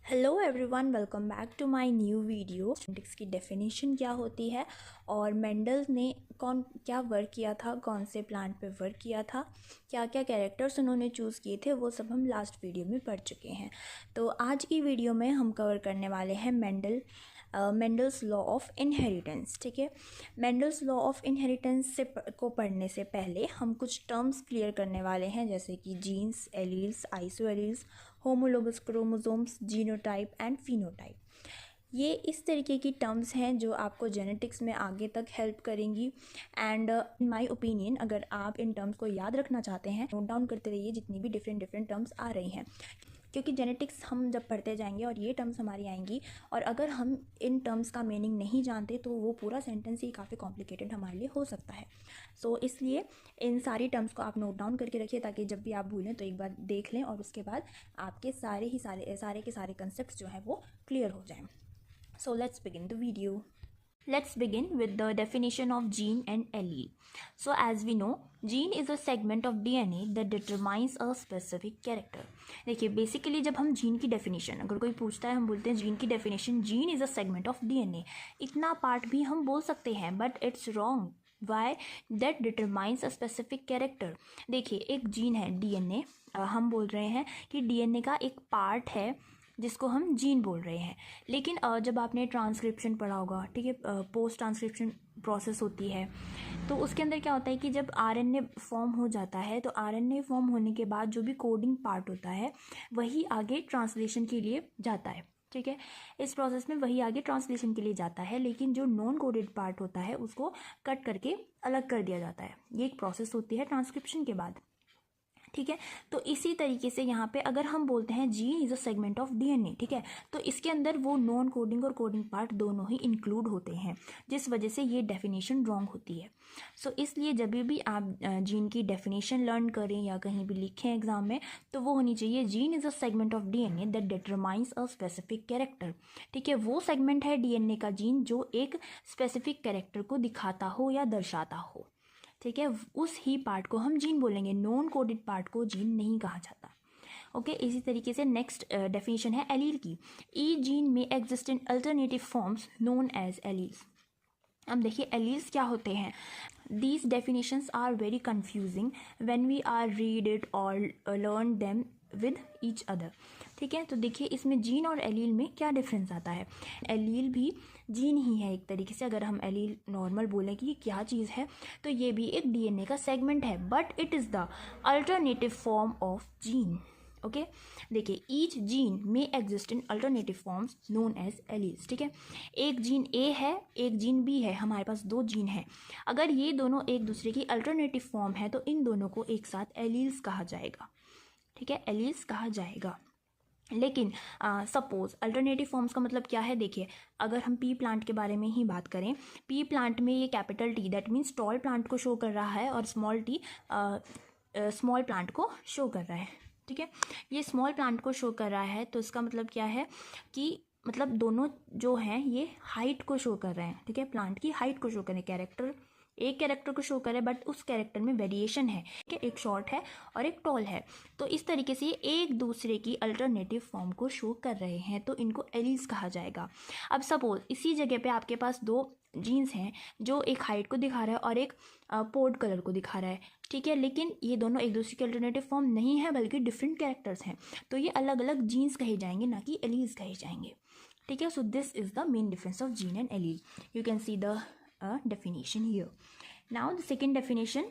Hello everyone, welcome back to my new video. Genetics की definition क्या होती है और मेंडल ने क्या वर्क किया था, कौन से प्लांट पे वर्क किया था, क्या क्या कैरेक्टर्स उन्होंने चूज़ किए थे, वो सब हम लास्ट वीडियो में पढ़ चुके हैं। तो आज की वीडियो में हम कवर करने वाले हैं मेंडल्स लॉ ऑफ इनहेरिटेंस। ठीक है, मेंडल्स लॉ ऑफ इनहेरिटेंस को पढ़ने से पहले हम कुछ टर्म्स क्लियर करने वाले हैं, जैसे कि genes, alleles, iso alleles, homologous chromosomes, genotype and phenotype. ये इस तरीके की टर्म्स हैं जो आपको जेनेटिक्स में आगे तक हेल्प करेंगी। एंड इन माय ओपिनियन, अगर आप इन टर्म्स को याद रखना चाहते हैं, नोट डाउन करते रहिए जितनी भी डिफरेंट टर्म्स आ रही हैं, क्योंकि जेनेटिक्स हम जब पढ़ते जाएंगे और ये टर्म्स हमारी आएंगी, और अगर हम इन टर्म्स का मीनिंग नहीं जानते तो वो पूरा सेंटेंस ही काफ़ी कॉम्प्लिकेटेड हमारे लिए हो सकता है। सो इसलिए इन सारी टर्म्स को आप नोट डाउन करके रखिए, ताकि जब भी आप भूलें तो एक बार देख लें और उसके बाद आपके सारे के सारे कंसेप्ट जो हैं वो क्लियर हो जाएं। So let's begin the video. Let's begin with the definition of gene and allele. So as we know, gene is a segment of DNA that determines a specific character. देखिए, basically जब हम gene की definition, अगर कोई पूछता है, हम बोलते हैं जीन की definition, gene is a segment of DNA. इतना पार्ट भी हम बोल सकते हैं, but it's wrong. Why? That determines a specific character. देखिए, एक जीन है DNA, हम बोल रहे हैं कि DNA का एक पार्ट है जिसको हम जीन बोल रहे हैं। लेकिन जब आपने ट्रांसक्रिप्शन पढ़ा होगा, ठीक है, पोस्ट ट्रांसक्रिप्शन प्रोसेस होती है, तो उसके अंदर क्या होता है कि जब आरएनए फॉर्म हो जाता है, तो आरएनए फॉर्म होने के बाद जो भी कोडिंग पार्ट होता है वही आगे ट्रांसलेशन के लिए जाता है। ठीक है, इस प्रोसेस में वही आगे ट्रांसलेशन के लिए जाता है, लेकिन जो नॉन कोडेड पार्ट होता है उसको कट करके अलग कर दिया जाता है। ये एक प्रोसेस होती है ट्रांसक्रिप्शन के बाद। ठीक है, तो इसी तरीके से यहाँ पे अगर हम बोलते हैं gene is a segment of DNA, ठीक है, तो इसके अंदर वो नॉन कोडिंग और कोडिंग पार्ट दोनों ही इंक्लूड होते हैं, जिस वजह से ये डेफिनेशन रॉन्ग होती है। सो इसलिए जब भी आप जीन की डेफिनेशन लर्न करें या कहीं भी लिखें एग्जाम में, तो वो होनी चाहिए gene is a segment of DNA that determines a specific character. ठीक है, वो सेगमेंट है डीएनए का जीन जो एक स्पेसिफिक कैरेक्टर को दिखाता हो या दर्शाता हो। ठीक है, उस ही पार्ट को हम जीन बोलेंगे, नॉन कोडेड पार्ट को जीन नहीं कहा जाता। ओके, इसी तरीके से नेक्स्ट डेफिनेशन है एलील की। ई जीन में exist in alternative forms known as alleles. अब देखिए, एलील्स क्या होते हैं. These definitions are very confusing when we are read it और learn them with each other. ठीक है, तो देखिए इसमें जीन और एलील में क्या डिफरेंस आता है. एलील भी जीन ही है एक तरीके से. अगर हम एलील नॉर्मल बोलें कि ये क्या चीज़ है, तो ये भी एक डीएनए का सेगमेंट है, but it is the alternative form of gene. Okay, देखिए, ईच जीन में exist in alternative forms known as alleles. ठीक है, एक जीन ए है, एक जीन बी है, हमारे पास दो जीन है. अगर ये दोनों एक दूसरे की अल्टरनेटिव फॉर्म है तो इन दोनों को एक साथ एलील्स कहा जाएगा. ठीक है, एलील्स कहा जाएगा. लेकिन सपोज अल्टरनेटिव फॉर्म्स का मतलब क्या है. देखिए, अगर हम पी प्लांट के बारे में ही बात करें, पी प्लांट में ये capital T that means tall plant को शो कर रहा है, और स्मॉल टी स्मॉल प्लांट को शो कर रहा है. ठीक है, ये स्मॉल प्लांट को शो कर रहा है, तो इसका मतलब क्या है कि मतलब दोनों जो हैं ये हाइट को शो कर रहे हैं. ठीक है, प्लांट की हाइट को शो करें. कैरेक्टर एक कैरेक्टर को शो करे, बट उस कैरेक्टर में वेरिएशन है. ठीक है, एक शॉर्ट है और एक टॉल है, तो इस तरीके से ये एक दूसरे की अल्टरनेटिव फॉर्म को शो कर रहे हैं, तो इनको एलील्स कहा जाएगा. अब सपोज इसी जगह पे आपके पास दो जीन्स हैं जो एक हाइट को दिखा रहा है और एक पोर्ट कलर को दिखा रहा है. ठीक है, लेकिन ये दोनों एक दूसरे के अल्टरनेटिव फॉर्म नहीं है, बल्कि डिफरेंट कैरेक्टर्स हैं, तो ये अलग अलग जीन्स कहे जाएंगे, ना कि एलील्स कहे जाएंगे. ठीक है, so this is the main difference of gene and allele. You can see the definition here. Now the second definition,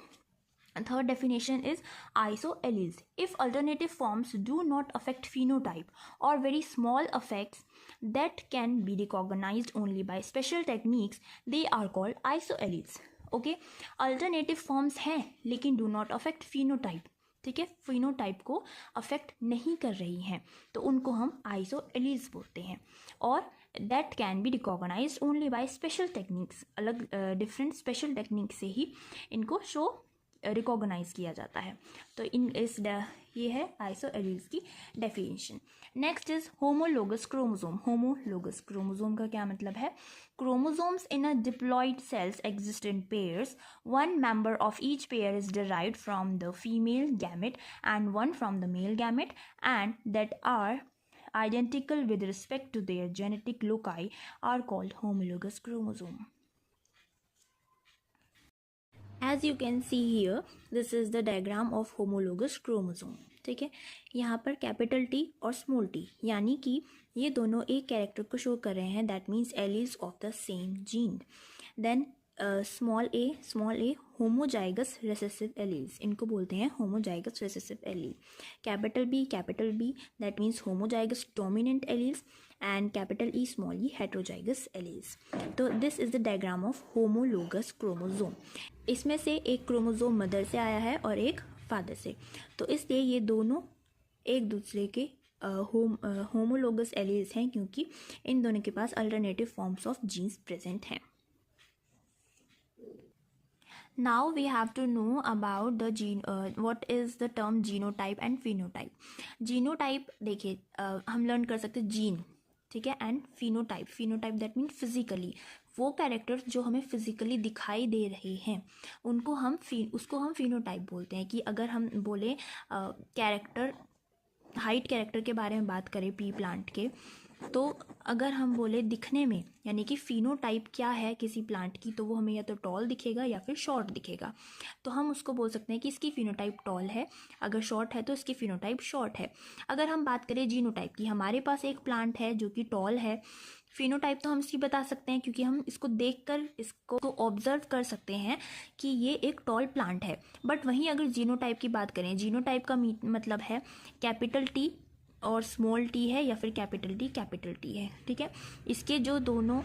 third definition is isoalleles. If alternative forms do not affect phenotype or very small effects that can be recognized only by special techniques, they are called isoalleles. Okay, alternative forms हैं लेकिन do not affect phenotype. ठीक है, phenotype को affect नहीं कर रही हैं, तो उनको हम आइसोएलील्स बोलते हैं. और that can be recognised only by special techniques. अलग डिफरेंट स्पेशल टेक्निक से ही इनको शो रिकॉग्नाइज किया जाता है. तो ये है आइसोएलील्स की definition. Next is homologous chromosome. Homologous chromosome का क्या मतलब है. Chromosomes in a diploid sales exist in pairs. One member of each pair is derived from the female gamete and one from the male gamete, and that are identical with respect to their genetic loci are called homologous chromosome. As you can see here, this is the diagram of homologous chromosome. ठीक है, यहाँ पर capital T और small T यानी कि ये दोनों एक कैरेक्टर को शो कर रहे हैं, that means alleles of the same gene. Then small a homozygous recessive alleles, इनको बोलते हैं homozygous recessive allele. Capital B that means homozygous dominant alleles and capital E small e heterozygous alleles. तो this is the diagram of homologous chromosome. इसमें से एक chromosome mother से आया है और एक फादर से, तो इसलिए ये दोनों एक दूसरे के होमोलोगस एलील्स हैं क्योंकि इन दोनों के पास alternative forms of genes present हैं. Now we have to know about the gene. What is the term genotype and phenotype? Genotype देखिए हम लर्न कर सकते हैं जीन, ठीक है, and phenotype that mean physically, वो कैरेक्टर्स जो हमें फिजिकली दिखाई दे रहे हैं उसको हम फिनोटाइप बोलते हैं. कि अगर हम बोले कैरेक्टर हाइट कैरेक्टर के बारे में बात करें पी प्लांट के, तो अगर हम बोले दिखने में यानी कि फिनोटाइप क्या है किसी प्लांट की, तो वो हमें या तो टॉल दिखेगा या फिर शॉर्ट दिखेगा. तो हम उसको बोल सकते हैं कि इसकी फिनोटाइप टॉल है, अगर शॉर्ट है तो इसकी फिनोटाइप शॉर्ट है. अगर हम बात करें जीनोटाइप की, हमारे पास एक प्लांट है जो कि टॉल है, फिनोटाइप तो हम इसकी बता सकते हैं क्योंकि हम इसको देखकर इसको ऑब्जर्व कर सकते हैं कि ये एक टॉल प्लांट है. बट वहीं अगर जीनोटाइप की बात करें, जीनोटाइप का मतलब है कैपिटल टी और स्मॉल टी है या फिर कैपिटल टी है. ठीक है, इसके जो दोनों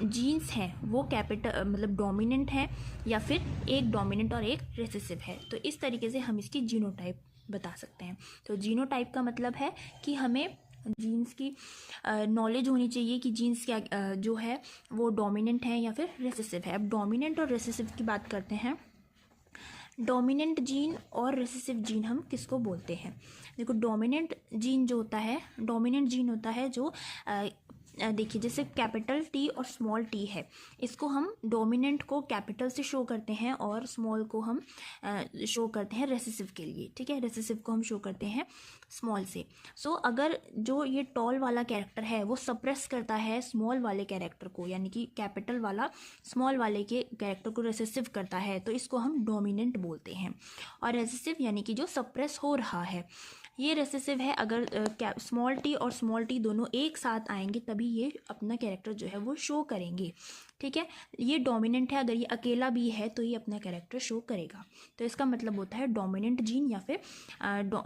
जीन्स हैं वो कैपिटल मतलब डोमिनेंट हैं या फिर एक डोमिनेंट और एक रिसेसिव है. तो इस तरीके से हम इसकी जीनोटाइप बता सकते हैं. तो जीनोटाइप का मतलब है कि हमें जीन्स की नॉलेज होनी चाहिए कि जीन्स क्या जो है वो डोमिनेंट है या फिर रिसेसिव है. अब डोमिनेंट और रिसेसिव की बात करते हैं. डोमिनेंट जीन और रिसेसिव जीन हम किसको बोलते हैं? देखो, डोमिनेंट जीन होता है जो देखिए जैसे कैपिटल टी और स्मॉल टी है, इसको हम डोमिनेंट को कैपिटल से शो करते हैं और स्मॉल को हम शो करते हैं रेसेसिव के लिए. ठीक है, रेसेसिव को हम शो करते हैं स्मॉल से. सो अगर जो ये टॉल वाला कैरेक्टर है वो सप्रेस करता है स्मॉल वाले कैरेक्टर को, यानी कि कैपिटल वाला स्मॉल वाले के कैरेक्टर को रेसेसिव करता है, तो इसको हम डोमिनेंट बोलते हैं. और रेसेसिव यानी कि जो सप्रेस हो रहा है, ये रेसेसिव है. अगर स्मॉल टी और स्मॉल टी दोनों एक साथ आएंगे तभी ये अपना कैरेक्टर जो है वो शो करेंगे. ठीक है, ये डोमिनेंट है, अगर ये अकेला भी है तो ये अपना कैरेक्टर शो करेगा. तो इसका मतलब होता है डोमिनेंट जीन या फिर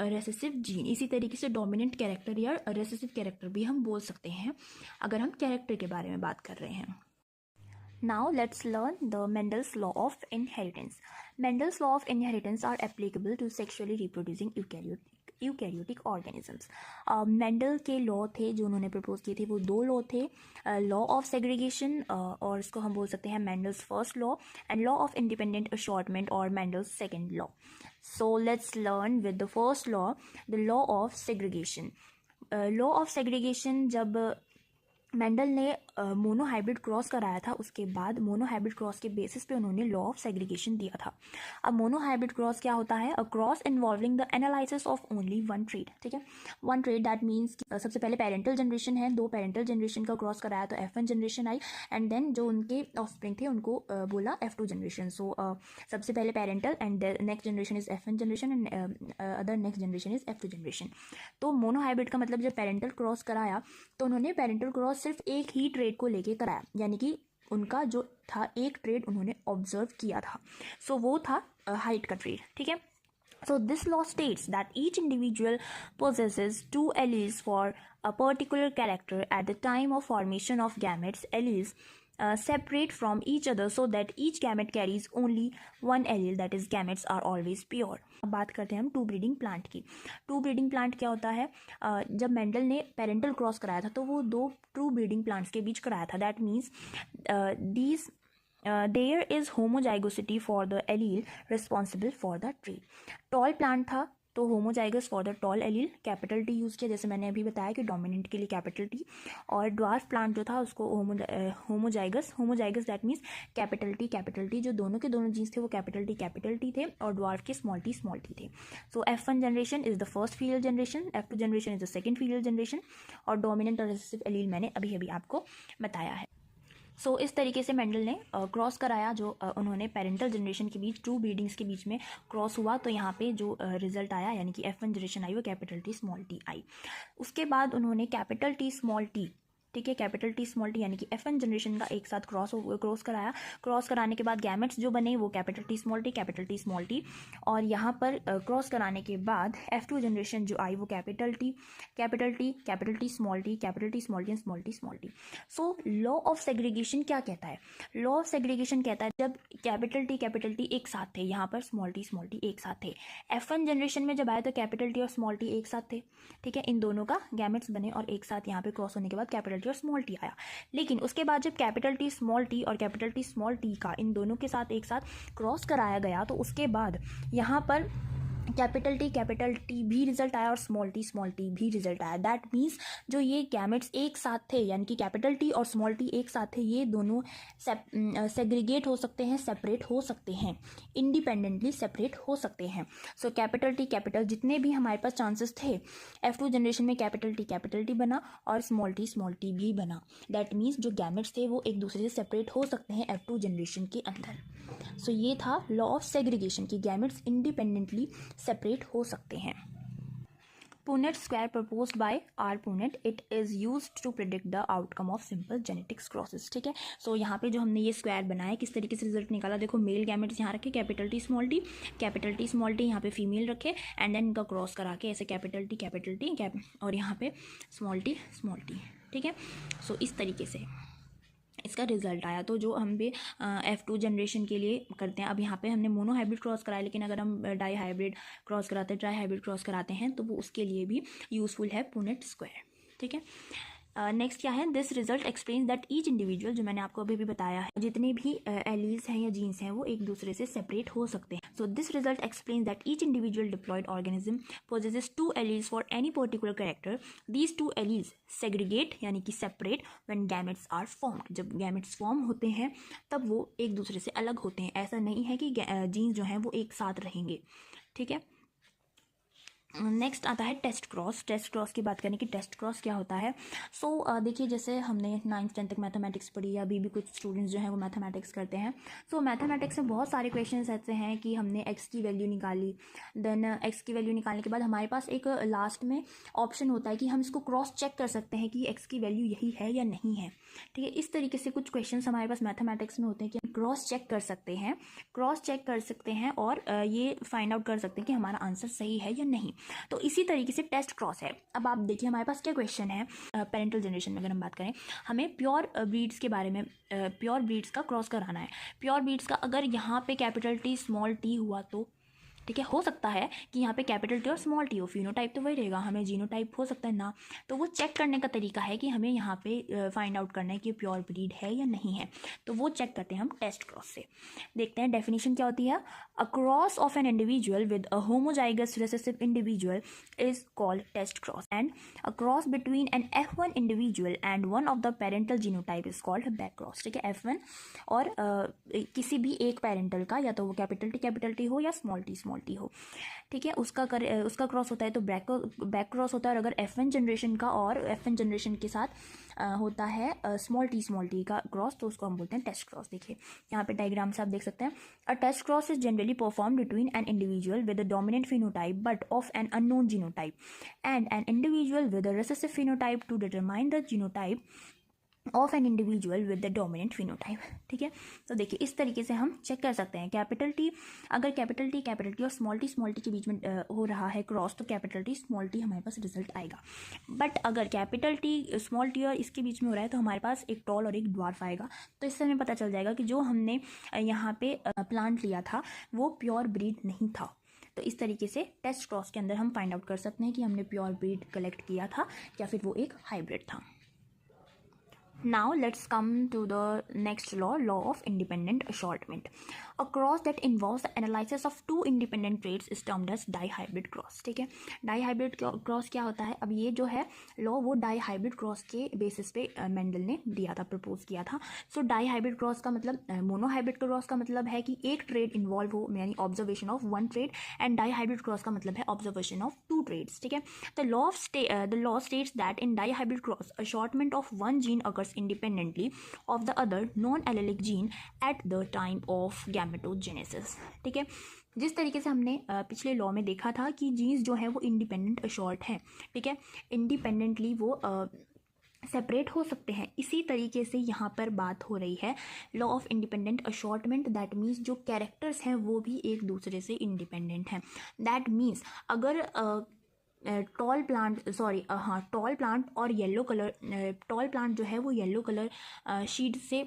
रेसेसिव जीन. इसी तरीके से डोमिनेंट कैरेक्टर या रेसेसिव कैरेक्टर भी हम बोल सकते हैं अगर हम कैरेक्टर के बारे में बात कर रहे हैं. Now let's learn the Mendel's law of inheritance. Mendel's law of inheritance are applicable to sexually reproducing eukaryotic organisms. Mendel के लॉ थे जो उन्होंने प्रपोज किए थे, वो दो लॉ थे, लॉ ऑफ सेग्रीगेशन और इसको हम बोल सकते हैं Mendel's first law, and law of independent assortment और Mendel's second law. So let's learn with the first law, the law of segregation. Law of segregation जब मेंडल ने मोनोहाइब्रिड क्रॉस कराया था, उसके बाद मोनोहाइब्रिड क्रॉस के बेसिस पे उन्होंने लॉ ऑफ सेग्रीगेशन दिया था. अब मोनोहाइब्रिड क्रॉस क्या होता है? A cross involving the analysis of only one trait. ठीक है, वन ट्रेट दैट मीन्स सबसे पहले पेरेंटल जनरेशन है, दो पेरेंटल जनरेशन का क्रॉस कराया तो F1 generation I, and then जो उनके ऑफस्प्रिंग थे उनको बोला F2 जनरेशन. सो सबसे पहले parental and next generation is F1 generation and other next generation is F2 generation. तो मोनोहाइब्रिड का मतलब जब पेरेंटल क्रॉस कराया तो उन्होंने पेरेंटल क्रॉस सिर्फ एक ही ट्रेड को लेके कराया, यानी कि उनका जो था एक ट्रेड उन्होंने ऑब्जर्व किया था. सो वो था हाइट का ट्रेड. ठीक है, so this law states that each individual possesses two alleles for a particular character at the time of formation of gametes. Alleles separate from each other so that each gamete carries only one allele, that is gametes are always pure. अब बात करते हैं हम to breeding plant की. To breeding plant क्या होता है? जब मेंडल ने पेरेंटल क्रॉस कराया था तो वो दो ट्रू ब्रीडिंग प्लांट्स के बीच कराया था. That means these there is homozygosity for the allele responsible for the trait. Tall plant था, तो homozygous for the tall allele capital T use किया, जैसे मैंने अभी बताया कि डोमिनेंट के लिए कैपिटल टी, और ड्वार्फ प्लांट जो था उसको homozygous that means capital T जो दोनों के दोनों जीन्स थे वो कैपिटल टी थे, और ड्वार्फ के स्मॉल टी थे। सो F1 generation is the first filial generation, F2 generation is the second filial generation, और डोमिनेंट और रिसेसिव एलील मैंने अभी आपको बताया है। सो इस तरीके से मेंडल ने क्रॉस कराया, जो उन्होंने पेरेंटल जनरेशन के बीच टू ब्रीडिंग्स के बीच में क्रॉस हुआ, तो यहाँ पे जो रिजल्ट आया यानी कि F1 जनरेशन आई वो capital T small T I. उसके बाद उन्होंने कैपिटल टी स्मॉल टी, ठीक है, कैपिटल टी स्मॉल टी यानी कि F1 जनरेशन का एक साथ क्रॉस कराया। क्रॉस कराने के बाद गैमेट्स जो बने वो कैपिटल टी स्मॉल टी, और यहाँ पर क्रॉस कराने के बाद F2 जनरेशन जो आई वो capital T small T. So law of segregation क्या कहता है? लॉ ऑफ सेग्रीगेशन कहता है जब कैपिटल टी एक साथ थे, यहाँ पर स्मॉल टी एक साथ थे। F1 जनरेशन में जब आया तो कैपिटल टी और स्मॉल टी एक साथ थे, ठीक है, इन दोनों का गैमेट्स बने और एक साथ यहाँ पे क्रॉस होने के बाद कैपिटल टी और स्मॉल टी आया। लेकिन उसके बाद जब कैपिटल टी स्मॉल टी और कैपिटल टी स्मॉल टी का इन दोनों के साथ एक साथ क्रॉस कराया गया, तो उसके बाद यहाँ पर कैपिटल टी भी रिजल्ट आया और स्मॉल टी भी रिजल्ट आया। दैट मीन्स जो ये गैमेट्स एक साथ थे यानी कि कैपिटल टी और स्मॉल टी एक साथ थे, ये दोनों सेग्रीगेट हो सकते हैं, सेपरेट हो सकते हैं, इंडिपेंडेंटली सेपरेट हो सकते हैं। सो कैपिटल जितने भी हमारे पास चांसेस थे, F2 जनरेशन में कैपिटल टी बना और स्मॉल टी भी बना। दैट मीन्स जो गैमेट्स थे वो एक दूसरे से सेपरेट हो सकते हैं F2 जनरेशन के अंदर। सो ये था लॉ ऑफ सेग्रीगेशन की गैमेट्स इंडिपेंडेंटली सेपरेट हो सकते हैं। Punnett square proposed by R Punnett, it is used to predict the outcome of simple genetics crosses, ठीक है। सो यहाँ पे जो हमने ये स्क्वायर बनाया किस तरीके से रिजल्ट निकाला, देखो मेल गैमेट्स यहाँ रखे कैपिटल टी स्मॉल टी यहाँ पे फीमेल रखे, एंड देन इनका क्रॉस करा के ऐसे कैपिटल टी और यहाँ पे स्मॉल टी, ठीक है। सो इस तरीके से इसका रिजल्ट आया। तो जो हम भी F2 जनरेशन के लिए करते हैं, अब यहाँ पे हमने मोनो हाइब्रिड क्रॉस कराया, लेकिन अगर हम ट्राई हाइब्रिड क्रॉस कराते हैं तो वो उसके लिए भी यूज़फुल है पुनेट स्क्वायर, ठीक है। नेक्स्ट क्या है, this result explains that each individual, जो मैंने आपको अभी भी बताया है, जितने भी एलील्स हैं या जीन्स हैं वो एक दूसरे से सेपरेट हो सकते हैं। So this result explains that each individual diploid organism possesses 2 alleles for any particular character. These 2 alleles segregate यानी कि separate when gametes are formed, जब गैमेट्स फॉर्म होते हैं तब वो एक दूसरे से अलग होते हैं। ऐसा नहीं है कि जीन्स जो हैं वो एक साथ रहेंगे, ठीक है। नेक्स्ट आता है टेस्ट क्रॉस की बात करें कि टेस्ट क्रॉस क्या होता है। सो देखिए, जैसे हमने 9th 10th तक मैथमेटिक्स पढ़ी या अभी भी कुछ स्टूडेंट्स जो हैं वो मैथमेटिक्स करते हैं। सो मैथमेटिक्स में बहुत सारे क्वेश्चंस ऐसे हैं कि हमने x की वैल्यू निकाली, देन x की वैल्यू निकालने के बाद हमारे पास एक लास्ट में ऑप्शन होता है कि हम इसको क्रॉस चेक कर सकते हैं कि x की वैल्यू यही है या नहीं है, ठीक है। इस तरीके से कुछ क्वेश्चन हमारे पास मैथमेटिक्स में होते हैं कि हम क्रॉस चेक कर सकते हैं और ये फाइंड आउट कर सकते हैं कि हमारा आंसर सही है या नहीं। तो इसी तरीके से टेस्ट क्रॉस है। अब आप देखिए हमारे पास क्या क्वेश्चन है, पेरेंटल जनरेशन में अगर हम बात करें, हमें प्योर ब्रीड्स के बारे में, प्योर ब्रीड्स का क्रॉस कराना है। प्योर ब्रीड्स का अगर यहाँ पे कैपिटल टी स्मॉल टी हुआ तो ठीक है, हो सकता है कि यहाँ पे कैपिटल टी और स्मॉल टी हो, फिनोटाइप तो वही रहेगा, हमें जीनोटाइप हो सकता है ना। तो वो चेक करने का तरीका है कि हमें यहाँ पे फाइंड आउट करना है कि प्योर ब्रीड है या नहीं है, तो वो चेक करते हैं हम टेस्ट क्रॉस से। देखते हैं डेफिनेशन क्या होती है। A cross of an individual with a homozygous recessive individual is called test cross, and a cross between an F1 individual and one of the parental genotype is called back cross, ठीक है। F1 और किसी भी एक parental का, या तो वो कैपिटल टी हो या स्मॉल टी हो, ठीक है, उसका क्रॉस होता है तो बैक क्रॉस होता है। और अगर F1 जनरेशन का और F1 जनरेशन के साथ होता है स्मॉल टी का क्रॉस, तो उसको हम बोलते हैं टेस्ट क्रॉस। देखिए यहाँ पे डायग्राम से आप देख सकते हैं। A test cross is generally perform between an individual with a dominant phenotype but of an unknown genotype and an individual with a recessive phenotype to determine the genotype of an individual with the dominant phenotype, ठीक है। तो देखिए इस तरीके से हम check कर सकते हैं कैपिटल टी, अगर कैपिटल टी और स्मॉल टी के बीच में हो रहा है क्रॉस, तो कैपिटल टी स्मॉल टी हमारे पास रिजल्ट आएगा। बट अगर कैपिटल टी स्मॉल टी और इसके बीच में हो रहा है तो हमारे पास एक टॉल और एक ड्वार्फ आएगा। तो इससे हमें पता चल जाएगा कि जो हमने यहाँ पे प्लांट लिया था वो प्योर ब्रीड नहीं था। तो इस तरीके से टेस्ट क्रॉस के अंदर हम फाइंड आउट कर सकते हैं कि हमने प्योर ब्रीड कलेक्ट किया था या फिर वो एक हाइब्रिड था। Now let's come to the next law of independent assortment. A cross that involves the analysis of two independent traits is termed as dihybrid cross. ठीक है, डाईहाइब्रिड क्रॉस क्या होता है? अब ये जो है लॉ वो डाईहाइब्रिड क्रॉस के बेसिस पे मेंडल ने दिया था, प्रपोज किया था। सो डाईहाइब्रिड क्रॉस का मतलब, मोनोहाइब्रिड क्रॉस का मतलब है कि एक ट्रेड इन्वॉल्व हो, यानी observation of one trade, and dihybrid cross का मतलब है ऑब्जर्वेशन ऑफ टू ट्रेड्स। ठीक है, the law states that in dihybrid cross assortment of one gene occurs independently of the other non-allelic gene at the time of gametogenesis। ठीक है, जिस तरीके से हमने पिछले लॉ में देखा था कि जीन्स जो है वो इंडिपेंडेंट अशॉर्ट है, ठीक है, इंडिपेंडेंटली वो सेपरेट हो सकते हैं, इसी तरीके से यहाँ पर बात हो रही है law of independent assortment. That means जो कैरेक्टर्स हैं वो भी एक दूसरे से इंडिपेंडेंट हैं। दैट मीन्स अगर टॉल प्लांट और येलो कलर, टॉल प्लांट जो है वो येलो कलर शीड से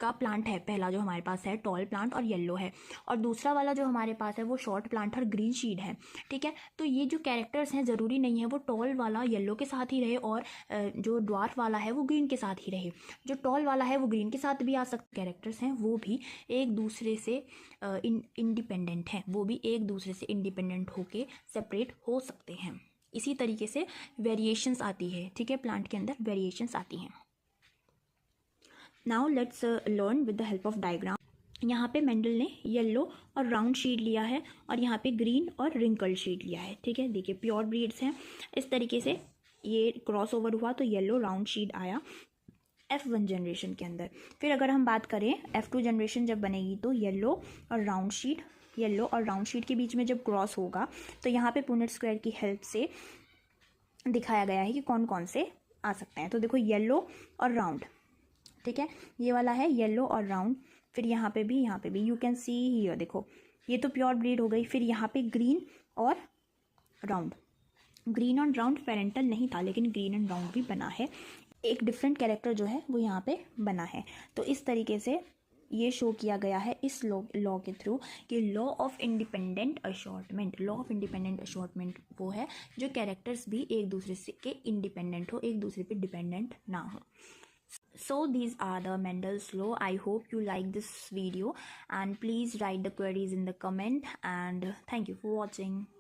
का प्लांट है, पहला जो हमारे पास है टॉल प्लांट और येलो है, और दूसरा वाला जो हमारे पास है वो शॉर्ट प्लांट और ग्रीन शीड है। ठीक है, तो ये जो कैरेक्टर्स हैं ज़रूरी नहीं है वो टॉल वाला येलो के साथ ही रहे और जो ड्वार्फ वाला है वो ग्रीन के साथ ही रहे। जो टॉल वाला है वो ग्रीन के साथ भी आ सकते कैरेक्टर्स हैं, वो भी एक दूसरे से इंडिपेंडेंट हैं, वो भी एक दूसरे से इंडिपेंडेंट होके सेपरेट हो सकते हैं। इसी तरीके से वेरिएशंस आती है। ठीक है, प्लांट के अंदर वेरिएशंस आती हैं। Now let's learn with the help of diagram. यहाँ पे मेंडल ने येलो और राउंड शीड लिया है और यहाँ पे ग्रीन और रिंकल्ड शीड लिया है। ठीक है, देखिए प्योर ब्रीड्स हैं। इस तरीके से ये क्रॉस ओवर हुआ तो येलो राउंड शीड आया F1 जनरेशन के अंदर। फिर अगर हम बात करें F2 जनरेशन जब बनेगी तो येलो और राउंड शीड के बीच में जब क्रॉस होगा तो यहाँ पे पुनेट स्क्वायर की हेल्प से दिखाया गया है कि कौन कौन से आ सकते हैं। तो देखो येलो और राउंड, ठीक है, ये वाला है येलो और राउंड। फिर यहाँ पे भी यू कैन सी हियर, देखो ये तो प्योर ब्रीड हो गई। फिर यहाँ पे ग्रीन और राउंड, ग्रीन और राउंड पेरेंटल नहीं था लेकिन ग्रीन एंड राउंड भी बना है, एक डिफरेंट कैरेक्टर जो है वो यहाँ पे बना है। तो इस तरीके से ये शो किया गया है इस लॉ के थ्रू कि लॉ ऑफ इंडिपेंडेंट अशॉर्टमेंट वो है जो कैरेक्टर्स भी एक दूसरे से के इंडिपेंडेंट हो, एक दूसरे पे डिपेंडेंट ना हो। So these are the Mendel's law. I hope you like this video and please write the queries in the comment, and thank you for watching.